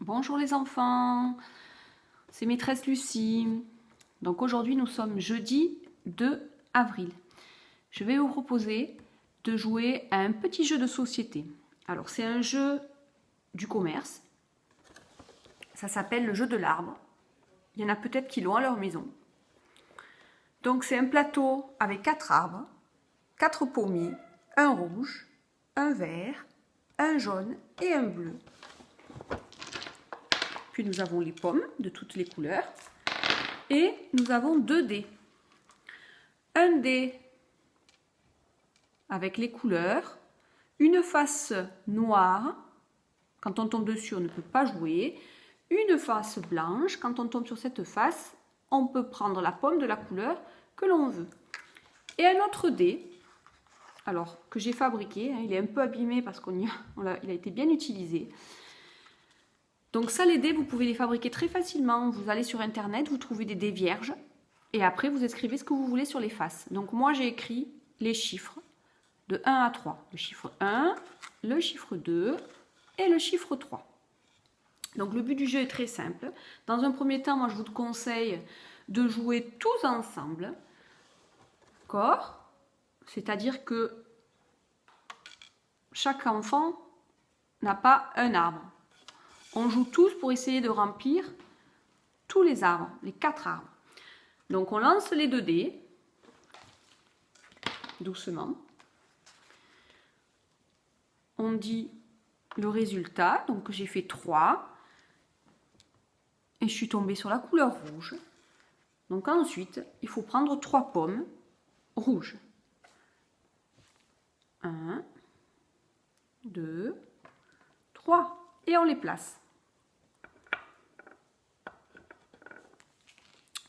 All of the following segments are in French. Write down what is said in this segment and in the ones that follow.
Bonjour les enfants, c'est maîtresse Lucie. Donc aujourd'hui nous sommes jeudi 2 avril. Je vais vous proposer de jouer à un petit jeu de société. Alors c'est un jeu du commerce. Ça s'appelle le jeu de l'arbre. Il y en a peut-être qui l'ont à leur maison. Donc c'est un plateau avec 4 arbres, 4 pommiers, un rouge, un vert, un jaune et un bleu. Puis nous avons les pommes de toutes les couleurs. Et nous avons 2 dés. Un dé avec les couleurs, une face noire, quand on tombe dessus on ne peut pas jouer, une face blanche, quand on tombe sur cette face, on peut prendre la pomme de la couleur que l'on veut. Et un autre dé, alors que j'ai fabriqué, il est un peu abîmé parce qu'il a été bien utilisé. Donc ça, les dés, vous pouvez les fabriquer très facilement. Vous allez sur internet, vous trouvez des dés vierges et après vous écrivez ce que vous voulez sur les faces. Donc moi j'ai écrit les chiffres de 1 à 3. Le chiffre 1, le chiffre 2 et le chiffre 3. Donc le but du jeu est très simple. Dans un premier temps, moi je vous conseille de jouer tous ensemble. D'accord ? C'est-à-dire que chaque enfant n'a pas un arbre. On joue tous pour essayer de remplir tous les arbres, les 4 arbres. Donc on lance les 2 dés, doucement. On dit le résultat, donc j'ai fait 3. Et je suis tombée sur la couleur rouge. Donc ensuite, il faut prendre 3 pommes rouges. 1, 2, 3. Et on les place.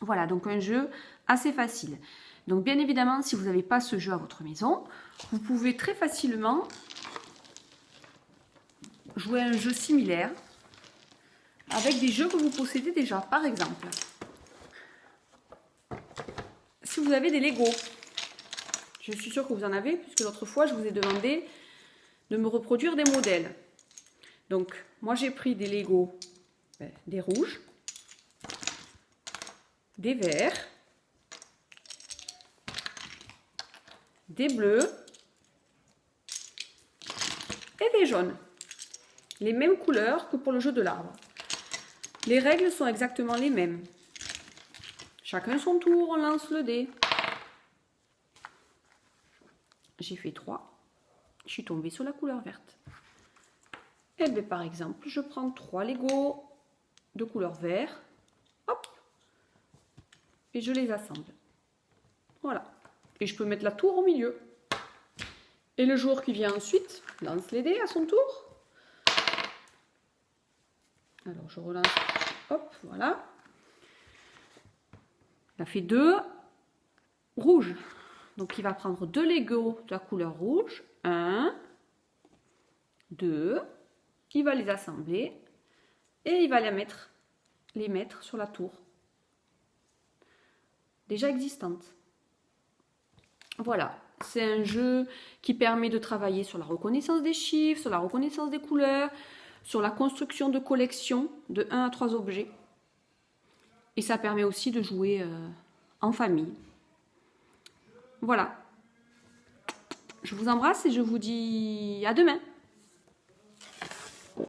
Voilà, donc un jeu assez facile. Donc bien évidemment, si vous n'avez pas ce jeu à votre maison, vous pouvez très facilement jouer à un jeu similaire avec des jeux que vous possédez déjà. Par exemple, si vous avez des Lego, je suis sûre que vous en avez, puisque l'autre fois, je vous ai demandé de me reproduire des modèles. Donc, moi, j'ai pris des Lego, des rouges, des verts, des bleus et des jaunes. Les mêmes couleurs que pour le jeu de l'arbre. Les règles sont exactement les mêmes. Chacun son tour, on lance le dé. J'ai fait 3. Je suis tombée sur la couleur verte. Et bien par exemple, je prends 3 Lego de couleur vert. Hop. Et je les assemble. Voilà. Et je peux mettre la tour au milieu. Et le joueur qui vient ensuite lance les dés à son tour. Alors je relance. Hop, voilà. Il a fait 2 rouges. Donc il va prendre 2 Lego de la couleur rouge. 1, 2. Il va les assembler. Et il va les mettre sur la tour déjà existante. Voilà, c'est un jeu qui permet de travailler sur la reconnaissance des chiffres, sur la reconnaissance des couleurs, sur la construction de collections de 1 à 3 objets. Et ça permet aussi de jouer en famille. Voilà. Je vous embrasse et je vous dis à demain.